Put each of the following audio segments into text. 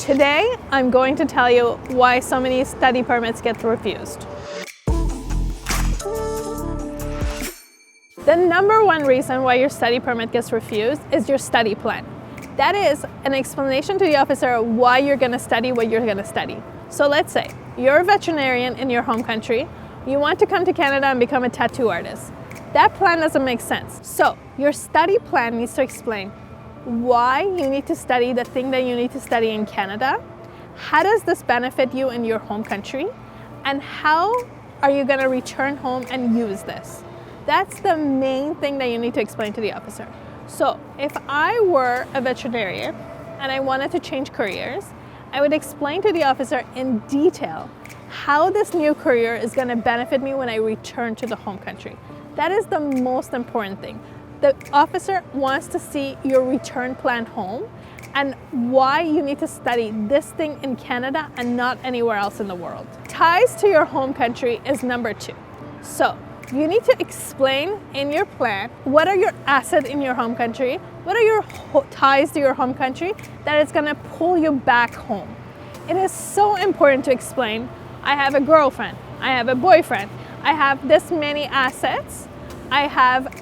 Today, I'm going to tell you why so many study permits get refused. The number one reason why your study permit gets refused is your study plan. That is an explanation to the officer why you're going to study what you're going to study. So let's say you're a veterinarian in your home country, you want to come to Canada and become a tattoo artist. That plan doesn't make sense. So your study plan needs to explain why you need to study the thing that you need to study in Canada, how does this benefit you in your home country, and how are you going to return home and use this. That's the main thing that you need to explain to the officer. So if I were a veterinarian and I wanted to change careers, I would explain to the officer in detail how this new career is going to benefit me when I return to the home country. That is the most important thing. The officer wants to see your return plan home and why you need to study this thing in Canada and not anywhere else in the world. Ties to your home country is number 2. So you need to explain in your plan what are your assets in your home country, what are your ties to your home country that is going to pull you back home. It is so important to explain, I have a girlfriend, I have a boyfriend, I have this many assets, I have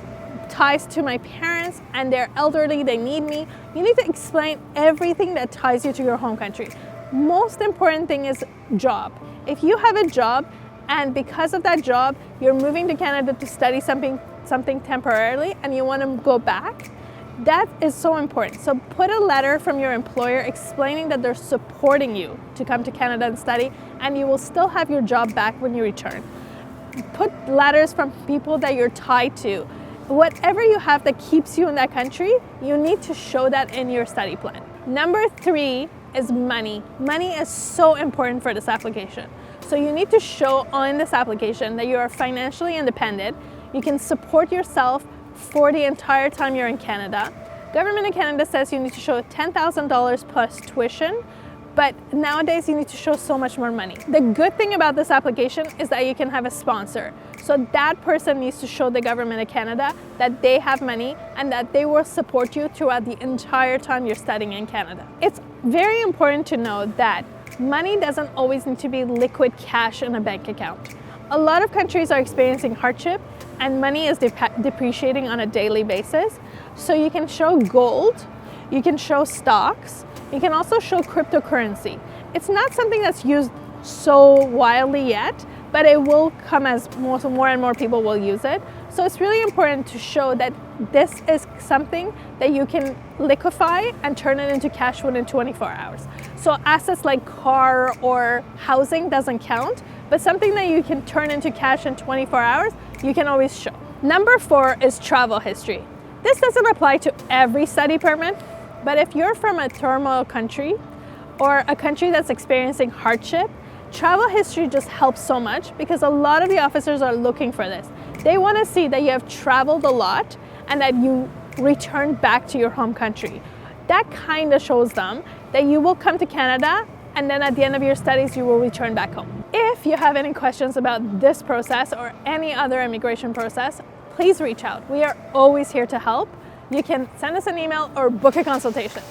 ties to my parents and they're elderly, they need me. You need to explain everything that ties you to your home country. Most important thing is job. If you have a job and because of that job, you're moving to Canada to study something temporarily and you want to go back, that is so important. So put a letter from your employer explaining that they're supporting you to come to Canada and study, and you will still have your job back when you return. Put letters from people that you're tied to. Whatever you have that keeps you in that country, you need to show that in your study plan. Number 3 is money. Money is so important for this application. So you need to show on this application that you are financially independent, you can support yourself for the entire time you're in Canada. Government of Canada says you need to show $10,000 plus tuition, but nowadays you need to show so much more money. The good thing about this application is that you can have a sponsor. So that person needs to show the government of Canada that they have money and that they will support you throughout the entire time you're studying in Canada. It's very important to know that money doesn't always need to be liquid cash in a bank account. A lot of countries are experiencing hardship and money is depreciating on a daily basis. So you can show gold, you can show stocks, you can also show cryptocurrency. It's not something that's used so widely yet, but it will come as more and more people will use it. So it's really important to show that this is something that you can liquefy and turn it into cash within 24 hours. So assets like car or housing doesn't count, but something that you can turn into cash in 24 hours, you can always show. Number 4 is travel history. This doesn't apply to every study permit, but if you're from a turmoil country or a country that's experiencing hardship, travel history just helps so much because a lot of the officers are looking for this. They want to see that you have traveled a lot and that you return back to your home country. That kind of shows them that you will come to Canada and then at the end of your studies, you will return back home. If you have any questions about this process or any other immigration process, please reach out. We are always here to help. You can send us an email or book a consultation.